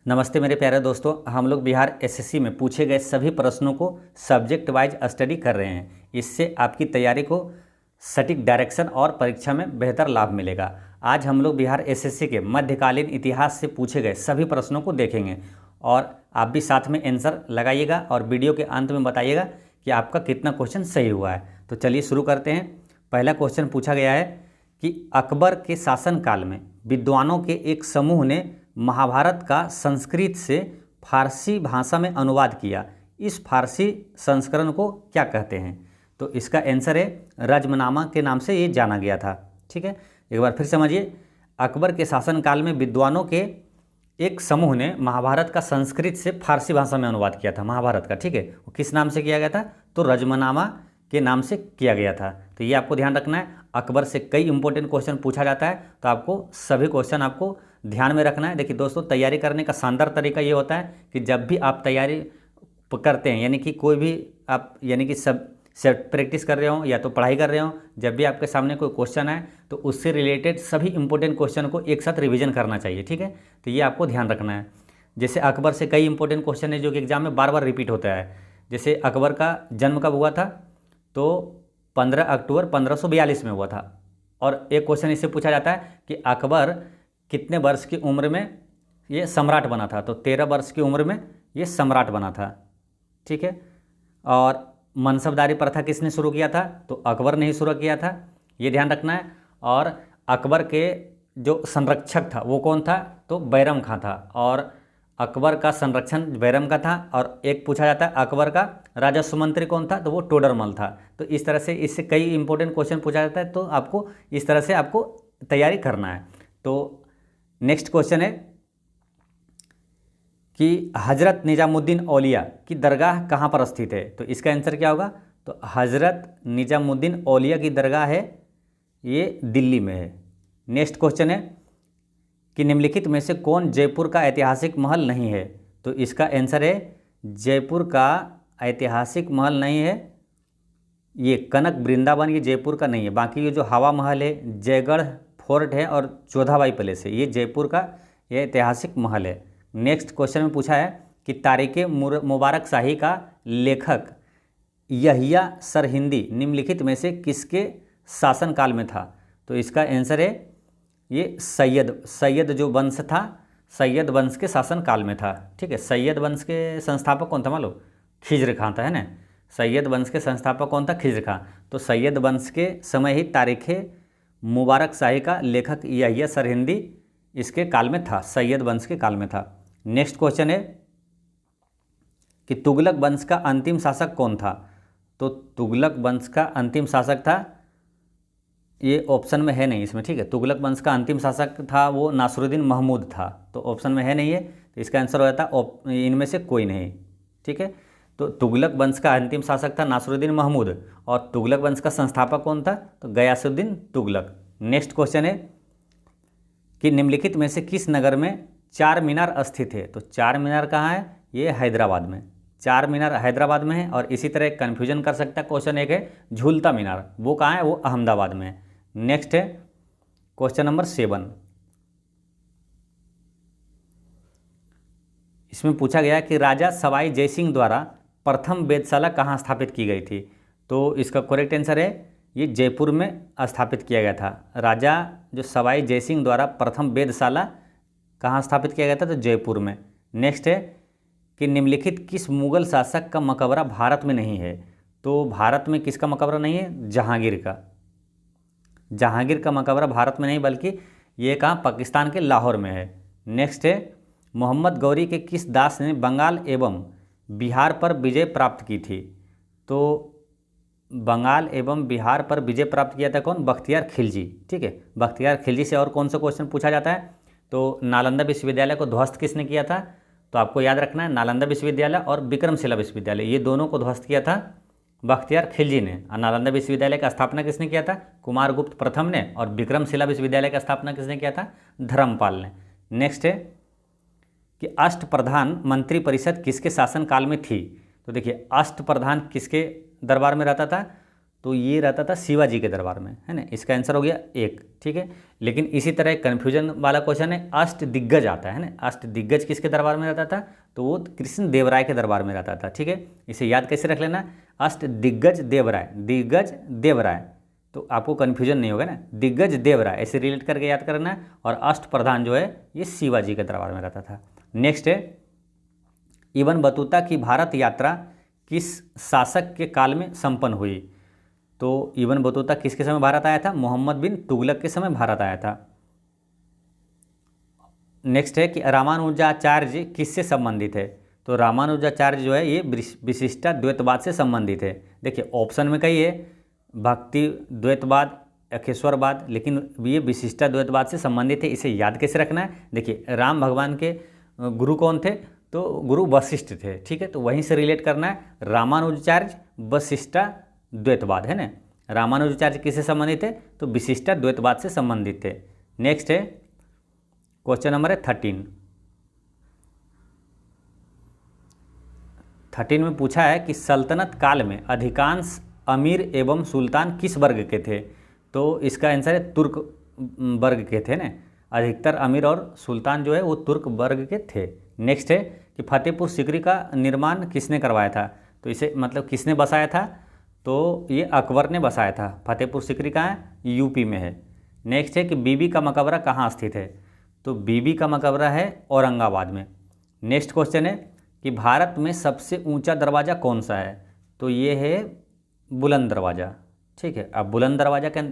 नमस्ते मेरे प्यारे दोस्तों, हम लोग बिहार एसएससी में पूछे गए सभी प्रश्नों को सब्जेक्ट वाइज स्टडी कर रहे हैं। इससे आपकी तैयारी को सटीक डायरेक्शन और परीक्षा में बेहतर लाभ मिलेगा। आज हम लोग बिहार एसएससी के मध्यकालीन इतिहास से पूछे गए सभी प्रश्नों को देखेंगे और आप भी साथ में आंसर लगाइएगा और वीडियो के अंत में बताइएगा कि आपका कितना क्वेश्चन सही हुआ है। तो चलिए शुरू करते हैं। पहला क्वेश्चन पूछा गया है कि अकबर के शासनकाल में विद्वानों के एक समूह ने महाभारत का संस्कृत से फारसी भाषा में अनुवाद किया। इस फारसी संस्करण को क्या कहते हैं? तो इसका आंसर है रजमनामा के नाम से ये जाना गया था। ठीक है, एक बार फिर समझिए। अकबर के शासनकाल में विद्वानों के एक समूह ने महाभारत का संस्कृत से फारसी भाषा में अनुवाद किया था महाभारत का। ठीक है, वो किस नाम से किया गया था? तो रजमनामा के नाम से किया गया था। तो ये आपको ध्यान रखना है। अकबर से कई इंपॉर्टेंट क्वेश्चन पूछा जाता है, तो आपको सभी क्वेश्चन आपको ध्यान में रखना है। देखिए दोस्तों, तैयारी करने का शानदार तरीका ये होता है कि जब भी आप तैयारी करते हैं, यानी कि कोई भी आप यानी कि सब प्रैक्टिस कर रहे हो या तो पढ़ाई कर रहे हो, जब भी आपके सामने कोई क्वेश्चन आए तो उससे रिलेटेड सभी इंपॉर्टेंट क्वेश्चन को एक साथ रिवीजन करना चाहिए। ठीक है, तो ये आपको ध्यान रखना है। जैसे अकबर से कई इंपॉर्टेंट क्वेश्चन है जो कि एग्जाम में बार बार रिपीट होता है। जैसे अकबर का जन्म कब हुआ था? तो 15 अक्टूबर 1542 में हुआ था। और एक क्वेश्चन इससे पूछा जाता है कि अकबर कितने वर्ष की उम्र में ये सम्राट बना था? तो 13 वर्ष की उम्र में ये सम्राट बना था। ठीक है, और मनसबदारी प्रथा किसने शुरू किया था? तो अकबर ने ही शुरू किया था, ये ध्यान रखना है। और अकबर के जो संरक्षक था वो कौन था? तो बैरम खां था। और अकबर का संरक्षण बैरम का था। और एक पूछा जाता है अकबर का राजस्व मंत्री कौन था? तो वो टोडरमल था। तो इस तरह से इससे कई इंपॉर्टेंट क्वेश्चन पूछा जाता है, तो आपको इस तरह से आपको तैयारी करना है। तो नेक्स्ट क्वेश्चन है कि हजरत निजामुद्दीन औलिया की दरगाह कहाँ पर स्थित है? तो इसका आंसर क्या होगा? तो हजरत निजामुद्दीन औलिया की दरगाह है ये दिल्ली में है। नेक्स्ट क्वेश्चन है कि निम्नलिखित में से कौन जयपुर का ऐतिहासिक महल नहीं है? तो इसका आंसर है जयपुर का ऐतिहासिक महल नहीं है ये कनक वृंदावन, ये जयपुर का नहीं है। बाकी ये जो हवा महल है, जयगढ़ फोर्ट है और जोधाबाई पैलेस है, ये जयपुर का ये ऐतिहासिक महल है। नेक्स्ट क्वेश्चन में पूछा है कि तारीख़ मुबारक शाही का लेखक यहिया सरहिंदी निम्नलिखित में से किसके शासनकाल में था? तो इसका आंसर है ये सैयद जो वंश था, सैयद वंश के शासनकाल में था। ठीक है, सैयद वंश के संस्थापक कौन था मालूम? खिज्र खां था, है ना। सैयद वंश के संस्थापक कौन था? खिज्र खां। तो सैयद वंश के समय ही तारीख़ मुबारक शाही का लेखक यहिया सरहिंदी इसके काल में था, सैयद वंश के काल में था। नेक्स्ट क्वेश्चन है कि तुगलक वंश का अंतिम शासक कौन था? तो तुगलक वंश का अंतिम शासक था, ये ऑप्शन में है नहीं इसमें। ठीक है, तुगलक वंश का अंतिम शासक था वो नासिरुद्दीन महमूद था, तो ऑप्शन में है नहीं है। तो इसका आंसर हो जाता इनमें से कोई नहीं। ठीक है, तो तुगलक वंश का अंतिम शासक था नासिरुद्दीन महमूद और तुगलक वंश का संस्थापक कौन था? तो गयासुद्दीन तुगलक। नेक्स्ट क्वेश्चन है कि निम्नलिखित में से किस नगर में चार मीनार स्थित है? तो चार मीनार कहाँ है? ये हैदराबाद में। चार मीनार हैदराबाद में है। और इसी तरह कन्फ्यूजन कर सकता है क्वेश्चन एक है झूलता मीनार, वो कहाँ है? वो अहमदाबाद में है। नेक्स्ट है क्वेश्चन नंबर 7। इसमें पूछा गया कि राजा सवाई जयसिंह द्वारा प्रथम वेधशाला कहाँ स्थापित की गई थी? तो इसका करेक्ट आंसर है ये जयपुर में स्थापित किया गया था। राजा जो सवाई जयसिंह द्वारा प्रथम वेधशाला कहाँ स्थापित किया गया था? तो जयपुर में। नेक्स्ट है कि निम्नलिखित किस मुगल शासक का मकबरा भारत में नहीं है? तो भारत में किसका मकबरा नहीं है? जहांगीर का। जहांगीर का मकबरा भारत में नहीं बल्कि ये कहाँ? पाकिस्तान के लाहौर में है। नेक्स्ट है मोहम्मद गौरी के किस दास ने बंगाल एवं बिहार पर विजय प्राप्त की थी? तो बंगाल एवं बिहार पर विजय प्राप्त किया था कौन? बख्तियार खिलजी। ठीक है, बख्तियार खिलजी से और कौन सा क्वेश्चन पूछा जाता है? तो नालंदा विश्वविद्यालय को ध्वस्त किसने किया था? तो आपको याद रखना है नालंदा विश्वविद्यालय और विक्रमशिला विश्वविद्यालय, ये दोनों को ध्वस्त किया था बख्तियार खिलजी ने। और नालंदा विश्वविद्यालय का स्थापना किसने किया था? कुमारगुप्त प्रथम ने। और विक्रमशिला विश्वविद्यालय का स्थापना किसने किया था? धर्मपाल ने। नेक्स्ट है कि अष्टप्रधान मंत्री परिषद किसके शासनकाल में थी? तो देखिए अष्टप्रधान किसके दरबार में रहता था? तो ये रहता था शिवाजी के दरबार में, है ना। इसका आंसर हो गया एक, ठीक है। लेकिन इसी तरह एक कन्फ्यूजन वाला क्वेश्चन है, अष्ट दिग्गज आता है ना, अष्ट दिग्गज किसके दरबार में रहता था, तो वो कृष्ण देवराय के दरबार में रहता था, ठीक है। इसे याद कैसे रख लेना, अष्ट दिग्गज देवराय, दिग्गज देवराय, तो आपको कन्फ्यूजन नहीं होगा ना, दिग्गज देवराय ऐसे रिलेट करके याद करना है। और अष्ट प्रधान जो है ये शिवाजी के दरबार में रहता था। नेक्स्ट है, इब्न बतूता की भारत यात्रा किस शासक के काल में संपन्न हुई, तो इब्न बतूता किसके समय भारत आया था, मोहम्मद बिन तुगलक के समय भारत आया था। नेक्स्ट है कि रामानुजाचार्य किससे संबंधित है, तो रामानुजाचार्य जो है ये विशिष्टाद्वैतवाद से संबंधित है। देखिए ऑप्शन में कही है भक्ति द्वैतवाद, अखेश्वरवाद, लेकिन ये विशिष्टाद्वैतवाद से संबंधित है। इसे याद कैसे रखना है, देखिए राम भगवान के गुरु कौन थे, तो गुरु वशिष्ठ थे, ठीक है। तो वहीं से रिलेट करना है, रामानुजाचार्य वशिष्टाद्वैतवाद, है ना। रामानुजाचार्य किससे संबंधित है, तो विशिष्टाद्वैतवाद से संबंधित थे। नेक्स्ट है क्वेश्चन नंबर है 13 में पूछा है कि सल्तनत काल में अधिकांश अमीर एवं सुल्तान किस वर्ग के थे, तो इसका आंसर है तुर्क वर्ग के थे ना, अधिकतर अमीर और सुल्तान जो है वो तुर्क वर्ग के थे। नेक्स्ट है कि फतेहपुर सीकरी का निर्माण किसने करवाया था, तो इसे मतलब किसने बसाया था, तो ये अकबर ने बसाया था। फतेहपुर सीकरी कहाँ है, यूपी में है। नेक्स्ट है कि बीबी का मकबरा कहाँ स्थित है, तो बीबी का मकबरा है औरंगाबाद में। नेक्स्ट क्वेश्चन है कि भारत में सबसे ऊंचा दरवाज़ा कौन सा है, तो ये है बुलंद दरवाज़ा, ठीक है। अब बुलंद दरवाज़ा का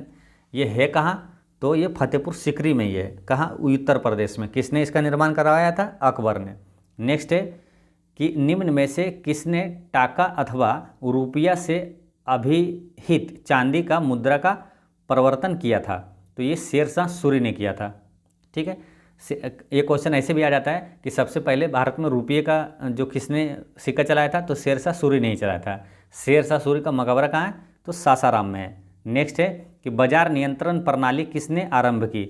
ये है कहाँ, तो ये फतेहपुर सीकरी में ही है, कहाँ, उत्तर प्रदेश में। किसने इसका निर्माण करवाया था, अकबर ने। नेक्स्ट है कि निम्न में से किसने टाका अथवा रुपया से अभिहित चांदी का मुद्रा का प्रवर्तन किया था, तो ये शेरशाह सूरी ने किया था, ठीक है। ये क्वेश्चन ऐसे भी आ जाता है कि सबसे पहले भारत में रुपये का जो किसने सिक्का चलाया था, तो शेरशाह सूरी ने ही चलाया था। शेरशाह सूरी का मकबरा कहाँ है, तो सासाराम में है। नेक्स्ट है कि बाजार नियंत्रण प्रणाली किसने आरंभ की,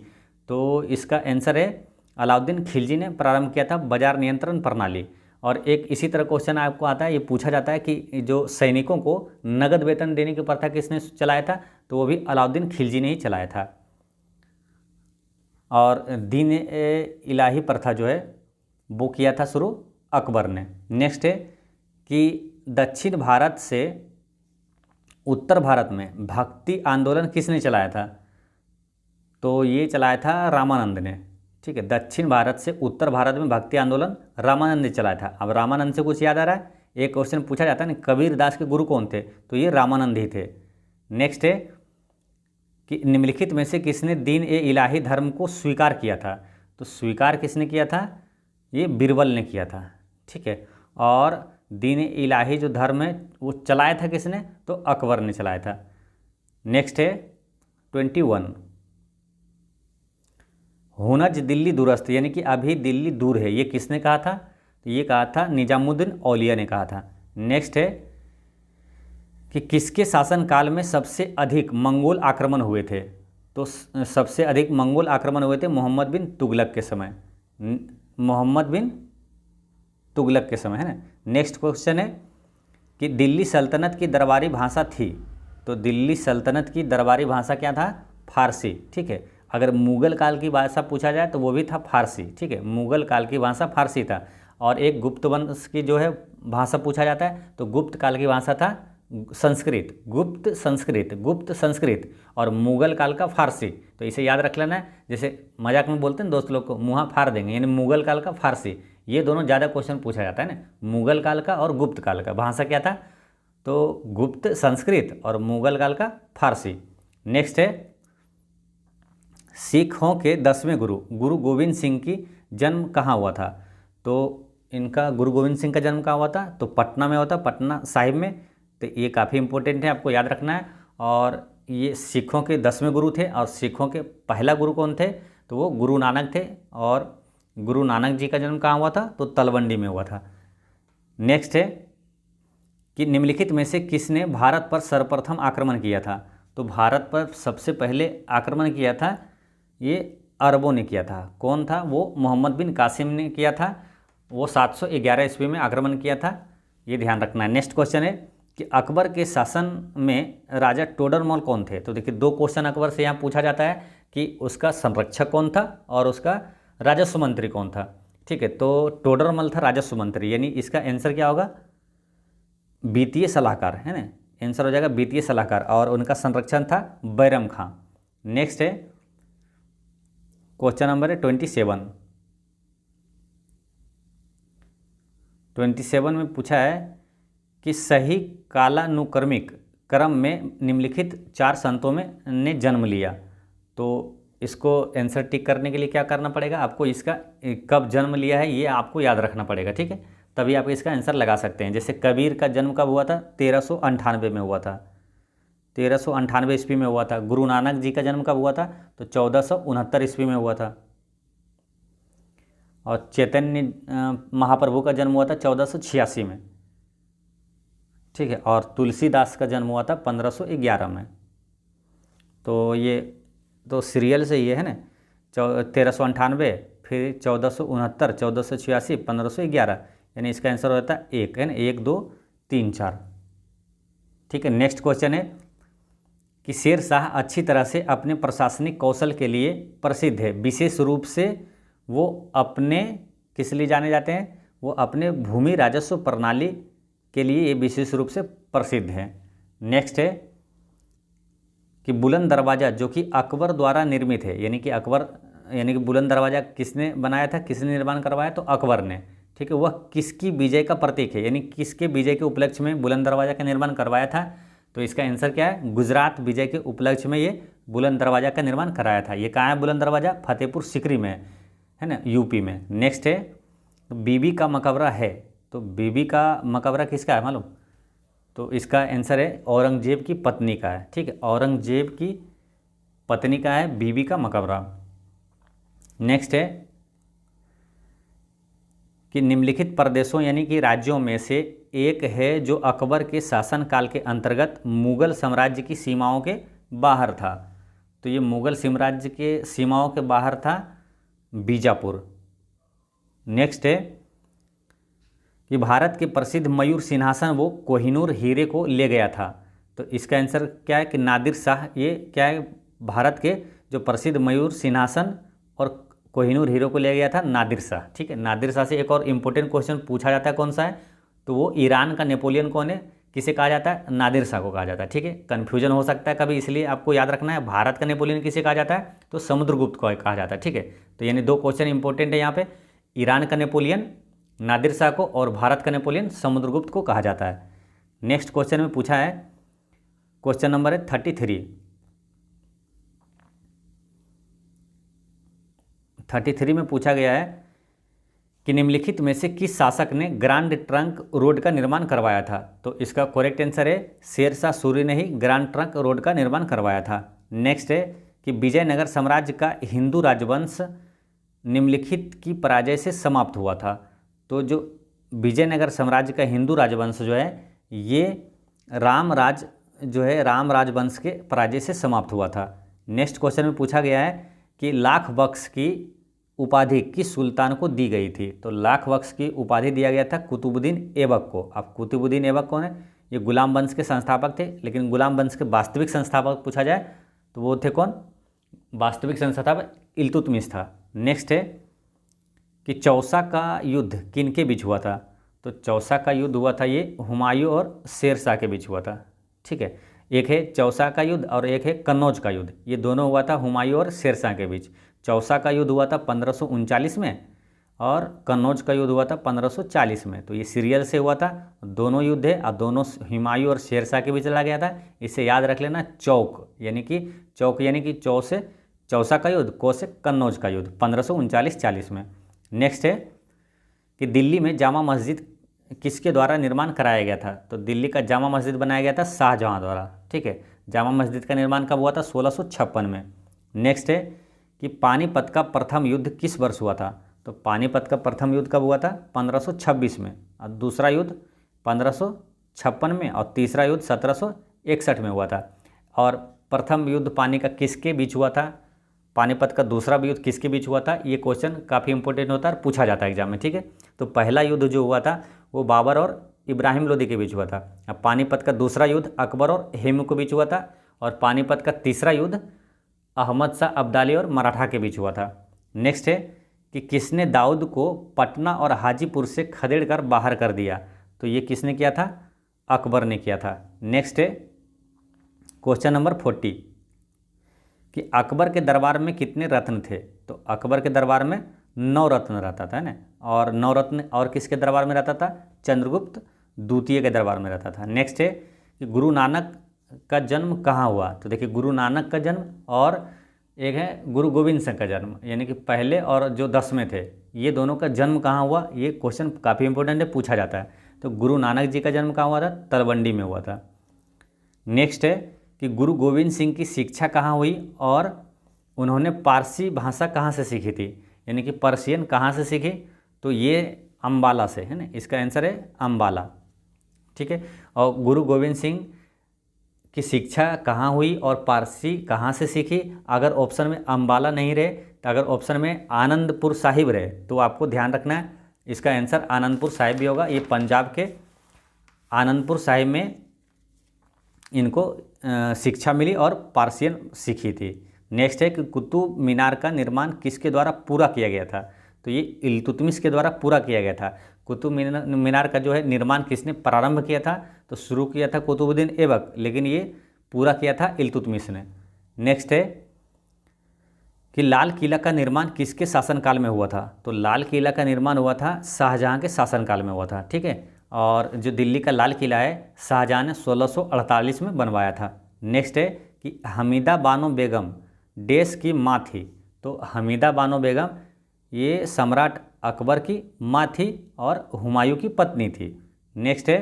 तो इसका आंसर है अलाउद्दीन खिलजी ने प्रारंभ किया था बाजार नियंत्रण प्रणाली। और एक इसी तरह क्वेश्चन आपको आता है, ये पूछा जाता है कि जो सैनिकों को नगद वेतन देने की प्रथा किसने चलाया था, तो वो भी अलाउद्दीन खिलजी ने ही चलाया था। और दीन इलाही प्रथा जो है वो किया था शुरू अकबर ने। नेक्स्ट है कि दक्षिण भारत से उत्तर भारत में भक्ति आंदोलन किसने चलाया था, तो ये चलाया था रामानंद ने, ठीक है। दक्षिण भारत से उत्तर भारत में भक्ति आंदोलन रामानंद ने चलाया था। अब रामानंद से कुछ याद आ रहा है, एक क्वेश्चन पूछा जाता है ना, कबीर दास के गुरु कौन थे, तो ये रामानंद ही थे। नेक्स्ट है कि निम्नलिखित में से किसने दीन ए इलाही धर्म को स्वीकार किया था, तो स्वीकार किसने किया था, ये बीरबल ने किया था, ठीक है। और दीन ए इलाही जो धर्म है वो चलाया था किसने, तो अकबर ने चलाया था। नेक्स्ट है 21, हुनज दिल्ली दूरस्थ, यानी कि अभी दिल्ली दूर है, ये किसने कहा था, तो ये कहा था निजामुद्दीन औलिया ने कहा था। नेक्स्ट है कि किसके शासनकाल में सबसे अधिक मंगोल आक्रमण हुए थे, तो सबसे अधिक मंगोल आक्रमण हुए थे मोहम्मद बिन तुगलक के समय, मोहम्मद बिन तुगलक के समय, है ना। नेक्स्ट क्वेश्चन है कि दिल्ली सल्तनत की दरबारी भाषा थी, तो दिल्ली सल्तनत की दरबारी भाषा क्या था, फारसी, ठीक है। अगर मुग़ल काल की भाषा पूछा जाए तो वो भी था फारसी, ठीक है। मुग़ल काल की भाषा फारसी था। और एक गुप्त वंश की जो है भाषा पूछा जाता है, तो गुप्त काल की भाषा था संस्कृत, गुप्त संस्कृत और मुग़ल काल का फारसी। तो इसे याद रख लेना है, जैसे मजाक में बोलते हैं दोस्त लोग को, मुँह फाड़ देंगे, यानी मुग़ल काल का फारसी। ये दोनों ज़्यादा क्वेश्चन पूछा जाता है ना, मुग़ल काल का और गुप्त काल का भाषा क्या था, तो गुप्त संस्कृत और मुग़ल काल का फारसी। नेक्स्ट है सिखों के 10वें गुरु गुरु गोविंद सिंह की जन्म कहाँ हुआ था, तो इनका गुरु गोविंद सिंह का जन्म कहाँ हुआ था, तो पटना में हुआ था, पटना साहिब में। तो ये काफ़ी इंपॉर्टेंट है, आपको याद रखना है। और ये सिखों के 10वें गुरु थे, और सिखों के पहला गुरु कौन थे, तो वो गुरु नानक थे। और गुरु नानक जी का जन्म कहाँ हुआ था, तो तलवंडी में हुआ था। नेक्स्ट है कि निम्नलिखित में से किसने भारत पर सर्वप्रथम आक्रमण किया था, तो भारत पर सबसे पहले आक्रमण किया था ये अरबों ने किया था। कौन था, वो मोहम्मद बिन कासिम ने किया था, वो 711 ईस्वी में आक्रमण किया था, ये ध्यान रखना है। नेक्स्ट क्वेश्चन है कि अकबर के शासन में राजा टोडरमल कौन थे। तो देखिए 2 क्वेश्चन अकबर से यहाँ पूछा जाता है कि उसका संरक्षक कौन था और उसका राजस्व मंत्री कौन था। ठीक है, तो टोडरमल था राजस्व मंत्री, यानी इसका आंसर क्या होगा, वित्तीय सलाहकार, है ना, आंसर हो जाएगा वित्तीय सलाहकार, और उनका संरक्षण था बैरम खां। नेक्स्ट है क्वेश्चन नंबर है 27 में पूछा है कि सही कालानुक्रमिक क्रम में निम्नलिखित 4 संतों में ने जन्म लिया। तो इसको आंसर टिक करने के लिए क्या करना पड़ेगा, आपको इसका कब जन्म लिया है ये आपको याद रखना पड़ेगा। ठीक है, तभी आप इसका आंसर लगा सकते हैं। जैसे कबीर का जन्म कब हुआ था, 1398 में हुआ था, 1398 ईस्वी में हुआ था। गुरु नानक जी का जन्म कब हुआ था, तो 1469 ईस्वी में हुआ था। और चैतन्य महाप्रभु का जन्म हुआ था 1486 में। ठीक है, और तुलसीदास का जन्म हुआ था 1511 में। तो ये तो सीरियल से ये है ना, 1398, फिर 1469, 1486, 1511, यानी इसका आंसर होता है 1, है ना, 1 2 3 4। ठीक है, नेक्स्ट क्वेश्चन है कि शेर शाह अच्छी तरह से अपने प्रशासनिक कौशल के लिए प्रसिद्ध है, विशेष रूप से वो अपने किस लिए जाने जाते हैं, वो अपने भूमि राजस्व प्रणाली के लिए ये विशेष रूप से प्रसिद्ध है। नेक्स्ट है कि बुलंद दरवाज़ा जो कि अकबर द्वारा निर्मित है, यानी कि बुलंद दरवाज़ा किसने बनाया था, किसने निर्माण करवाया, तो अकबर ने। ठीक है, वह किसकी विजय का प्रतीक है, यानी किसके विजय के उपलक्ष्य में बुलंद दरवाज़ा का निर्माण करवाया था। तो इसका आंसर क्या है, गुजरात विजय के उपलक्ष्य में ये बुलंद दरवाज़ा का निर्माण कराया था। ये कहाँ है बुलंद दरवाज़ा, फतेहपुर सीकरी में, है ना, यूपी में। नेक्स्ट है बीबी का मकबरा है, तो बीबी का मकबरा किसका है मालूम, तो इसका आंसर है औरंगजेब की पत्नी का है। ठीक है, औरंगजेब की पत्नी का है बीबी का मकबरा। नेक्स्ट है कि निम्नलिखित प्रदेशों यानी कि राज्यों में से एक है जो अकबर के शासनकाल के अंतर्गत मुगल साम्राज्य की सीमाओं के बाहर था। तो ये मुगल साम्राज्य के सीमाओं के बाहर था बीजापुर। नेक्स्ट है कि भारत के प्रसिद्ध मयूर सिंहासन वो कोहिनूर हीरे को ले गया था। तो इसका आंसर क्या है कि नादिर शाह, ये क्या है, भारत के जो प्रसिद्ध मयूर सिंहासन और कोहिनूर हीरे को ले गया था नादिर शाह। ठीक है, नादिर शाह से एक और इम्पोर्टेंट क्वेश्चन पूछा जाता है, कौन सा है, तो वो ईरान का नेपोलियन कौन है, किसे कहा जाता है, नादिर शाह को कहा जाता है। ठीक है, कन्फ्यूजन हो सकता है कभी, इसलिए आपको याद रखना है। भारत का नेपोलियन किसे कहा जाता है, तो समुद्रगुप्त को कहा जाता है। ठीक है, तो यानी 2 क्वेश्चन इंपॉर्टेंट है यहाँ पे, ईरान का नेपोलियन नादिर शाह को और भारत का नेपोलियन समुद्रगुप्त को कहा जाता है। नेक्स्ट क्वेश्चन में पूछा है, क्वेश्चन नंबर है 33 में पूछा गया है कि निम्नलिखित में से किस शासक ने ग्रांड ट्रंक रोड का निर्माण करवाया था। तो इसका करेक्ट आंसर है शेर शाह सूरी ने ही ग्रांड ट्रंक रोड का निर्माण करवाया था। नेक्स्ट है कि विजयनगर साम्राज्य का हिंदू राजवंश निम्नलिखित की पराजय से समाप्त हुआ था। तो जो विजयनगर साम्राज्य का हिंदू राजवंश जो है ये राम राजवंश के पराजय से समाप्त हुआ था। नेक्स्ट क्वेश्चन में पूछा गया है कि लाख बख्श की उपाधि किस सुल्तान को दी गई थी। तो लाख बख्श की उपाधि दिया गया था कुतुबुद्दीन ऐबक को। अब कुतुबुद्दीन ऐबक कौन है, ये गुलाम वंश के संस्थापक थे, लेकिन गुलाम वंश के वास्तविक संस्थापक पूछा जाए तो वो थे कौन, वास्तविक संस्थापक इल्तुतमिश था। नेक्स्ट है कि चौसा का युद्ध किनके बीच हुआ था। तो चौसा का युद्ध हुआ था ये हुमायूं और शेर शाह के बीच हुआ था। ठीक है, एक है चौसा का युद्ध और एक है कन्नौज का युद्ध, ये दोनों हुआ था हुमायूं और शेर शाह के बीच। चौसा का युद्ध हुआ था 1539 में और कन्नौज का युद्ध हुआ था 1540 में। तो ये सीरियल से हुआ था, दोनों युद्ध है और दोनों हुमायूं और शेर शाह के बीच चला गया था। इसे याद रख लेना, चौक यानी कि चौ से चौसा का युद्ध, को से कन्नौज का युद्ध 1539-40 में। नेक्स्ट है कि दिल्ली में जामा मस्जिद किसके द्वारा निर्माण कराया गया था। तो दिल्ली का जामा मस्जिद बनाया गया था शाहजहाँ द्वारा। ठीक है, जामा मस्जिद का निर्माण कब हुआ था, 1656 में। नेक्स्ट है कि पानीपत का प्रथम युद्ध किस वर्ष हुआ था। तो पानीपत का प्रथम युद्ध कब हुआ था, 1526 में, और दूसरा युद्ध 1556 में, और तीसरा युद्ध 1761 में हुआ था। और प्रथम युद्ध पानी का किसके बीच हुआ था, पानीपत का दूसरा युद्ध किसके बीच हुआ था, ये क्वेश्चन काफ़ी इंपॉर्टेंट होता है और पूछा जाता है एग्जाम में। ठीक है, तो पहला युद्ध जो हुआ था वो बाबर और इब्राहिम लोदी के बीच हुआ था। अब पानीपत का दूसरा युद्ध अकबर और हेमू के बीच हुआ था, और पानीपत का तीसरा युद्ध अहमद शाह अब्दाली और मराठा के बीच हुआ था। नेक्स्ट है कि किसने दाऊद को पटना और हाजीपुर से खदेड़ कर बाहर कर दिया? तो ये किसने किया था? अकबर ने किया था। नेक्स्ट है क्वेश्चन नंबर 40 कि अकबर के दरबार में कितने रत्न थे? तो अकबर के दरबार में 9 रत्न रहता था, है ना। और 9 रत्न और किसके दरबार में रहता था? चंद्रगुप्त द्वितीय के दरबार में रहता था। नेक्स्ट है कि गुरु नानक का जन्म कहाँ हुआ? तो देखिए गुरु नानक का जन्म और एक है गुरु गोविंद सिंह का जन्म, यानी कि पहले और जो 10वें थे, ये दोनों का जन्म कहाँ हुआ? ये क्वेश्चन काफ़ी इंपॉर्टेंट है, पूछा जाता है। तो गुरु नानक जी का जन्म कहाँ हुआ था? तलवंडी में हुआ था। नेक्स्ट है कि गुरु गोविंद सिंह की शिक्षा कहाँ हुई और उन्होंने पारसी भाषा कहाँ से सीखी थी, यानी कि पर्शियन कहाँ से सीखी? तो ये अम्बाला से, है ना। इसका आंसर है अम्बाला, ठीक है। और गुरु गोविंद सिंह की शिक्षा कहाँ हुई और पारसी कहाँ से सीखी? अगर ऑप्शन में अम्बाला नहीं रहे, तो अगर ऑप्शन में आनंदपुर साहिब रहे, तो आपको ध्यान रखना है इसका आंसर आनंदपुर साहिब भी होगा। ये पंजाब के आनंदपुर साहिब में इनको शिक्षा मिली और पारसियन सीखी थी। नेक्स्ट है कि कुतुब मीनार का निर्माण किसके द्वारा पूरा किया गया था? तो ये इल्तुतमिश के द्वारा पूरा किया गया था। कुतुब मीनार का जो है निर्माण किसने प्रारंभ किया था? तो शुरू किया था कुतुबुद्दीन ऐबक, लेकिन ये पूरा किया था इल्तुतमिश ने। नेक्स्ट है कि लाल किला का निर्माण किसके शासनकाल में हुआ था? तो लाल किला का निर्माण हुआ था शाहजहाँ के शासनकाल में हुआ था, ठीक है। और जो दिल्ली का लाल किला है शाहजहाँ ने 1648 में बनवाया था। नेक्स्ट है कि हमीदा बानो बेगम देश की माँ थी। तो हमीदा बानो बेगम ये सम्राट अकबर की माँ थी और हुमायूं की पत्नी थी। नेक्स्ट है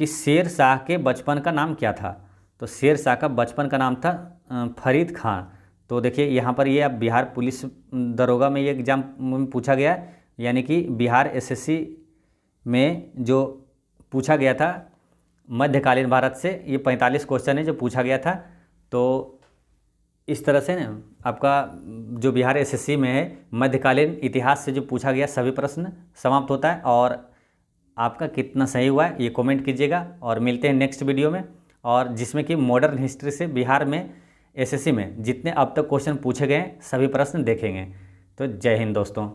कि शेर शाह के बचपन का नाम क्या था? तो शेर शाह का बचपन का नाम था फरीद खान। तो देखिए यहाँ पर ये अब बिहार पुलिस दरोगा में ये एग्जाम में पूछा गया, यानी कि बिहार एसएससी में जो पूछा गया था मध्यकालीन भारत से, ये 45 क्वेश्चन है जो पूछा गया था। तो इस तरह से ना आपका जो बिहार एसएससी में है मध्यकालीन इतिहास से जो पूछा गया सभी प्रश्न समाप्त होता है। और आपका कितना सही हुआ है ये कमेंट कीजिएगा, और मिलते हैं नेक्स्ट वीडियो में, और जिसमें कि मॉडर्न हिस्ट्री से बिहार में एसएससी में जितने अब तक क्वेश्चन पूछे गए सभी प्रश्न देखेंगे। तो जय हिंद दोस्तों।